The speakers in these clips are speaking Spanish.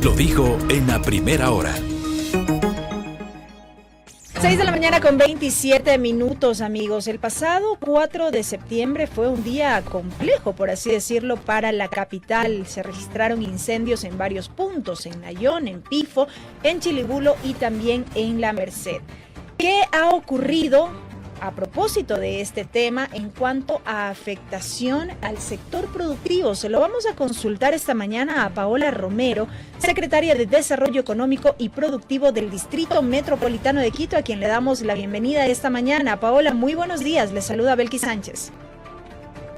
Lo dijo en la primera hora. 6 de la mañana con 27 minutos, amigos. El pasado 4 de septiembre fue un día complejo, por así decirlo, para la capital. Se registraron incendios en varios puntos, en Nayón, en Pifo, en Chilibulo y también en La Merced. ¿Qué ha ocurrido a propósito de este tema en cuanto a afectación al sector productivo? Se lo vamos a consultar esta mañana a Paola Romero, secretaria de Desarrollo Económico y Productivo del Distrito Metropolitano de Quito, a quien le damos la bienvenida esta mañana. Paola, muy buenos días. Le saluda Belkis Sánchez.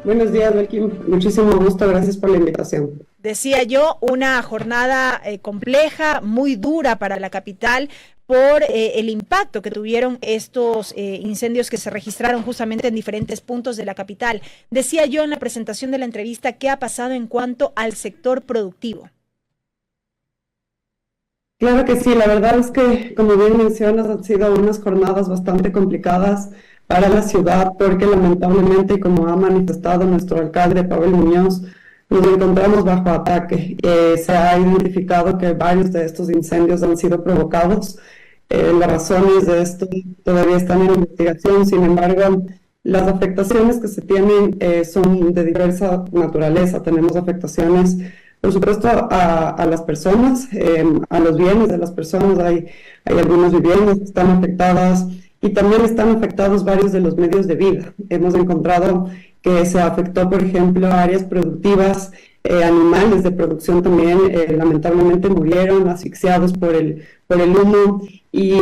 Buenos días, Belkis. Muchísimo gusto. Gracias por la invitación. Decía yo, una jornada compleja, muy dura para la capital, por el impacto que tuvieron estos incendios que se registraron justamente en diferentes puntos de la capital. Decía yo en la presentación de la entrevista, ¿qué ha pasado en cuanto al sector productivo? Claro que sí, la verdad es que, como bien mencionas, han sido unas jornadas bastante complicadas para la ciudad, porque lamentablemente, y como ha manifestado nuestro alcalde, Pavel Muñoz, nos encontramos bajo ataque. Se ha identificado que varios de estos incendios han sido provocados. Las razones de esto todavía están en investigación. Sin embargo, las afectaciones que se tienen son de diversa naturaleza. Tenemos afectaciones, por supuesto, a las personas, a los bienes de las personas. Hay algunas viviendas que están afectadas y también están afectados varios de los medios de vida. Hemos encontrado que se afectó, por ejemplo, áreas productivas, animales de producción también, lamentablemente murieron asfixiados por el humo, y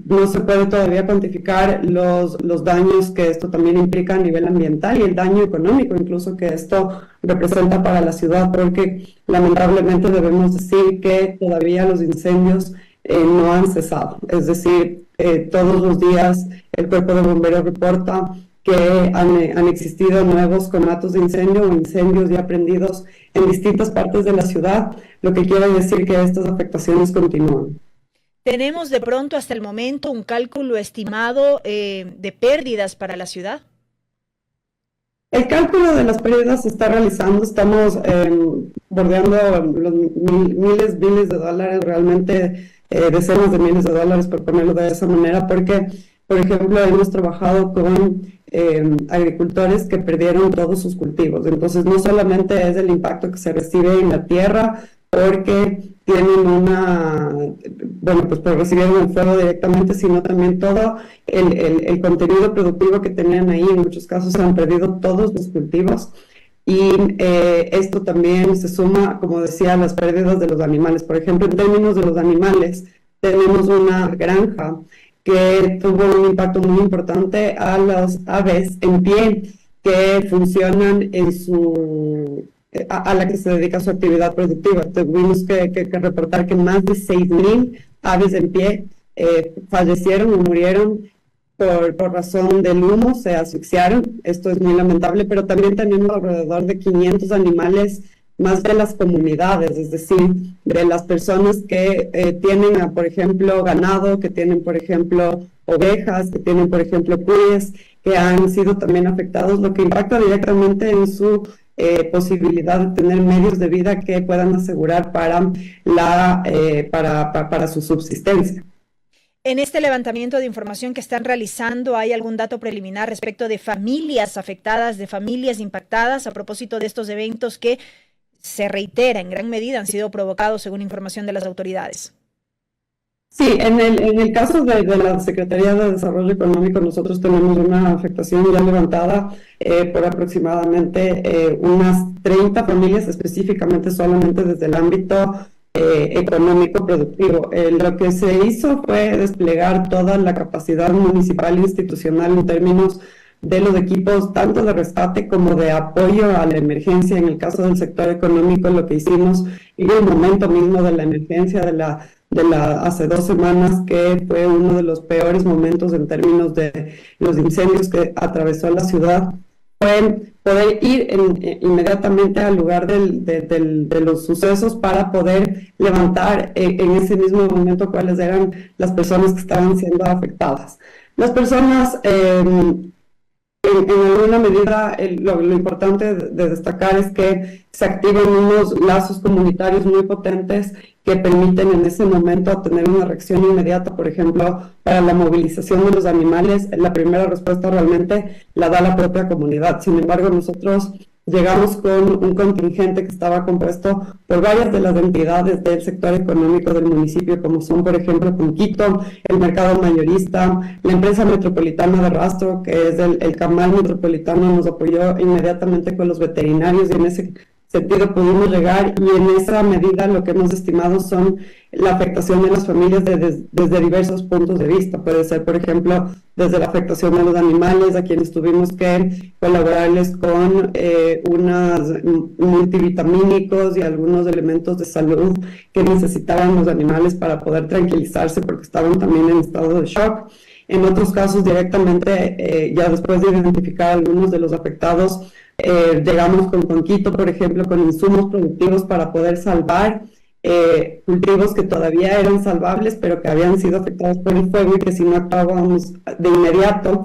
no se puede todavía cuantificar los daños que esto también implica a nivel ambiental y el daño económico incluso que esto representa para la ciudad, porque lamentablemente debemos decir que todavía los incendios no han cesado. Es decir, todos los días el Cuerpo de Bomberos reporta que han existido nuevos conatos de incendio o incendios ya prendidos en distintas partes de la ciudad, lo que quiere decir que estas afectaciones continúan. ¿Tenemos de pronto hasta el momento un cálculo estimado de pérdidas para la ciudad? El cálculo de las pérdidas se está realizando, estamos bordeando los miles de dólares, realmente decenas de miles de dólares, por ponerlo de esa manera, porque, por ejemplo, hemos trabajado con agricultores que perdieron todos sus cultivos. Entonces, no solamente es el impacto que se recibe en la tierra, porque tienen pues recibieron el fuego directamente, sino también todo el contenido productivo que tenían ahí. En muchos casos se han perdido todos los cultivos. Y esto también se suma, como decía, a las pérdidas de los animales. Por ejemplo, en términos de los animales, tenemos una granja que tuvo un impacto muy importante a las aves en pie que funcionan a la que se dedica a su actividad productiva. Tuvimos que reportar que más de 6,000 aves en pie fallecieron o murieron por razón del humo, se asfixiaron. Esto es muy lamentable, pero también tenemos alrededor de 500 animales más de las comunidades, es decir, de las personas que tienen, por ejemplo, ganado, que tienen, por ejemplo, ovejas, que tienen, por ejemplo, curíes, que han sido también afectados, lo que impacta directamente en su posibilidad de tener medios de vida que puedan asegurar para su subsistencia. En este levantamiento de información que están realizando, ¿hay algún dato preliminar respecto de familias afectadas, de familias impactadas a propósito de estos eventos que, se reitera, en gran medida han sido provocados según información de las autoridades? Sí, en el caso de la Secretaría de Desarrollo Económico, nosotros tenemos una afectación ya levantada por aproximadamente unas 30 familias, específicamente solamente desde el ámbito económico productivo. Lo que se hizo fue desplegar toda la capacidad municipal e institucional en términos de los equipos tanto de rescate como de apoyo a la emergencia. En el caso del sector económico, lo que hicimos en el momento mismo de la emergencia de la hace 2 semanas, que fue uno de los peores momentos en términos de los incendios que atravesó la ciudad, fue poder ir inmediatamente al lugar de los sucesos para poder levantar en ese mismo momento cuáles eran las personas que estaban siendo afectadas. Las personas En alguna medida, lo importante de destacar es que se activan unos lazos comunitarios muy potentes que permiten en ese momento tener una reacción inmediata. Por ejemplo, para la movilización de los animales, la primera respuesta realmente la da la propia comunidad. Sin embargo, nosotros llegamos con un contingente que estaba compuesto por varias de las entidades del sector económico del municipio, como son, por ejemplo, Conquito, el mercado mayorista, la empresa metropolitana de rastro, que es el Camal Metropolitano, nos apoyó inmediatamente con los veterinarios, y en ese sentido pudimos llegar, y en esa medida lo que hemos estimado son la afectación de las familias desde diversos puntos de vista. Puede ser, por ejemplo, desde la afectación de los animales, a quienes tuvimos que colaborarles con unos multivitamínicos y algunos elementos de salud que necesitaban los animales para poder tranquilizarse, porque estaban también en estado de shock. En otros casos, directamente, ya después de identificar a algunos de los afectados, llegamos con Conquito, por ejemplo, con insumos productivos para poder salvar cultivos que todavía eran salvables, pero que habían sido afectados por el fuego, y que si no actuábamos de inmediato,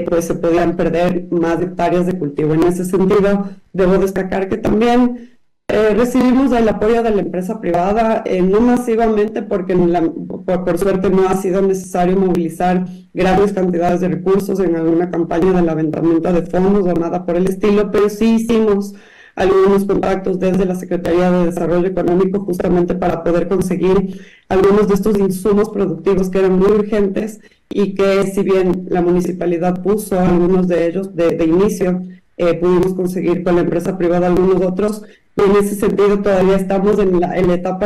pues se podían perder más hectáreas de cultivo. En ese sentido, debo destacar que también recibimos el apoyo de la empresa privada, no masivamente, porque por suerte no ha sido necesario movilizar grandes cantidades de recursos en alguna campaña de levantamiento de fondos o nada por el estilo, pero sí hicimos algunos contactos desde la Secretaría de Desarrollo Económico, justamente para poder conseguir algunos de estos insumos productivos que eran muy urgentes, y que, si bien la municipalidad puso algunos de ellos de inicio, pudimos conseguir con la empresa privada algunos otros. Y en ese sentido todavía estamos en la etapa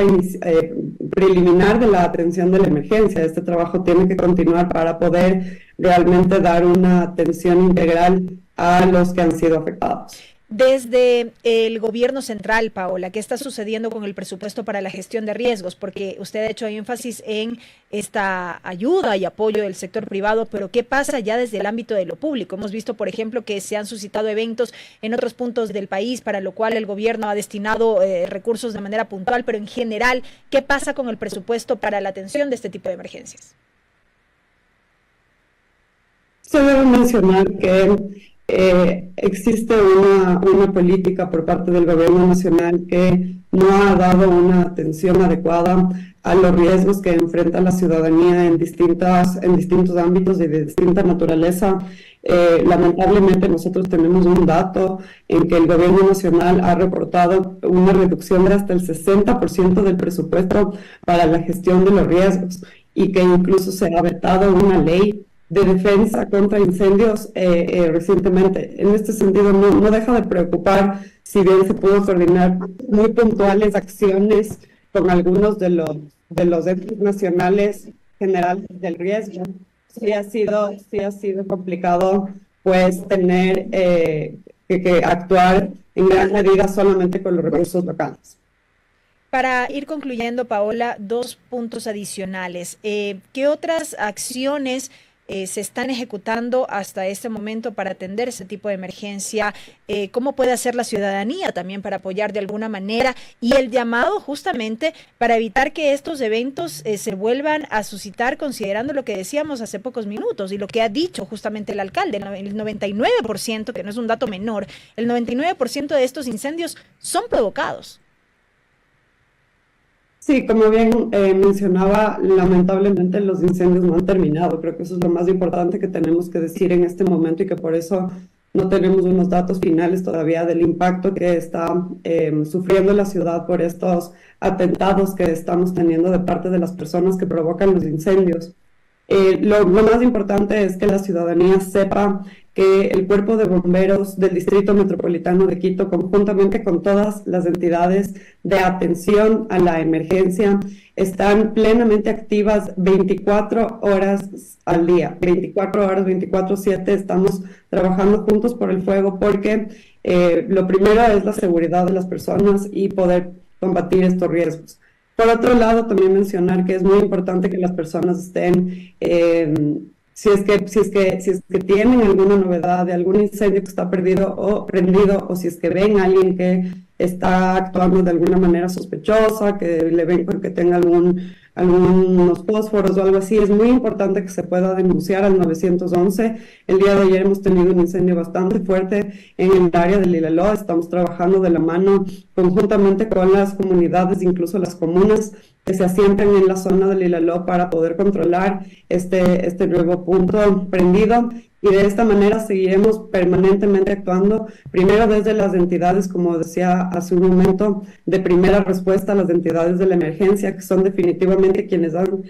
preliminar de la atención de la emergencia. Este trabajo tiene que continuar para poder realmente dar una atención integral a los que han sido afectados. Desde el gobierno central, Paola, ¿qué está sucediendo con el presupuesto para la gestión de riesgos? Porque usted ha hecho énfasis en esta ayuda y apoyo del sector privado, pero ¿qué pasa ya desde el ámbito de lo público? Hemos visto, por ejemplo, que se han suscitado eventos en otros puntos del país, para lo cual el gobierno ha destinado recursos de manera puntual, pero en general, ¿qué pasa con el presupuesto para la atención de este tipo de emergencias? Se debe mencionar que existe una política por parte del gobierno nacional que no ha dado una atención adecuada a los riesgos que enfrenta la ciudadanía en distintos ámbitos y de distinta naturaleza. Lamentablemente, nosotros tenemos un dato en que el gobierno nacional ha reportado una reducción de hasta el 60% del presupuesto para la gestión de los riesgos, y que incluso se ha vetado una ley de defensa contra incendios recientemente. En este sentido, no deja de preocupar, si bien se pudo coordinar muy puntuales acciones con algunos de los entes nacionales generales del riesgo, sí ha sido complicado, pues, tener que actuar en gran medida solamente con los recursos locales. Para ir concluyendo, Paola, 2 puntos adicionales. ¿Qué otras acciones se están ejecutando hasta este momento para atender ese tipo de emergencia? ¿Cómo puede hacer la ciudadanía también para apoyar de alguna manera? Y el llamado justamente para evitar que estos eventos se vuelvan a suscitar, considerando lo que decíamos hace pocos minutos y lo que ha dicho justamente el alcalde, el 99%, que no es un dato menor, el 99% de estos incendios son provocados. Sí, como bien mencionaba, lamentablemente los incendios no han terminado. Creo que eso es lo más importante que tenemos que decir en este momento, y que por eso no tenemos unos datos finales todavía del impacto que está sufriendo la ciudad por estos atentados que estamos teniendo de parte de las personas que provocan los incendios. Lo más importante es que la ciudadanía sepa que el Cuerpo de Bomberos del Distrito Metropolitano de Quito, conjuntamente con todas las entidades de atención a la emergencia, están plenamente activas 24 horas al día, 24 horas, 24/7, estamos trabajando juntos por el fuego, porque lo primero es la seguridad de las personas y poder combatir estos riesgos. Por otro lado, también mencionar que es muy importante que las personas estén, si es que tienen alguna novedad de algún incendio que está perdido o prendido, o si es que ven a alguien que está actuando de alguna manera sospechosa, que le ven que tenga algunos fósforos o algo así, es muy importante que se pueda denunciar al 911. El día de ayer hemos tenido un incendio bastante fuerte en el área de Lilaló. Estamos trabajando de la mano conjuntamente con las comunidades, incluso las comunas que se asientan en la zona de Lilaló para poder controlar este nuevo punto prendido. Y de esta manera seguiremos permanentemente actuando, primero desde las entidades, como decía hace un momento, de primera respuesta, las entidades de la emergencia, que son definitivamente quienes han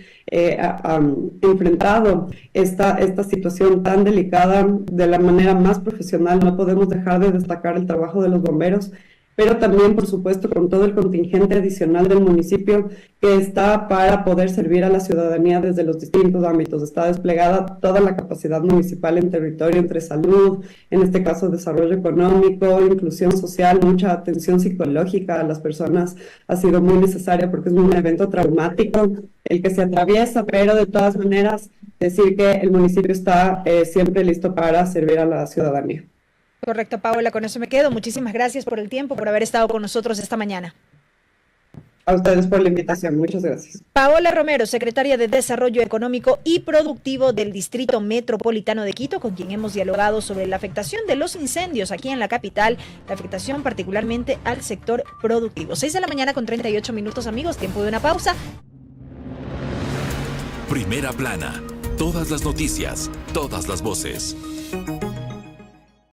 enfrentado esta situación tan delicada de la manera más profesional. No podemos dejar de destacar el trabajo de los bomberos, pero también, por supuesto, con todo el contingente adicional del municipio que está para poder servir a la ciudadanía desde los distintos ámbitos. Está desplegada toda la capacidad municipal en territorio, entre salud, en este caso desarrollo económico, inclusión social, mucha atención psicológica a las personas ha sido muy necesaria porque es un evento traumático el que se atraviesa, pero de todas maneras decir que el municipio está siempre listo para servir a la ciudadanía. Correcto, Paola, con eso me quedo. Muchísimas gracias por el tiempo, por haber estado con nosotros esta mañana. A ustedes por la invitación, muchas gracias. Paola Romero, secretaria de Desarrollo Económico y Productivo del Distrito Metropolitano de Quito, con quien hemos dialogado sobre la afectación de los incendios aquí en la capital, la afectación particularmente al sector productivo. 6 de la mañana con 38 minutos, amigos, tiempo de una pausa. Primera plana, todas las noticias, todas las voces.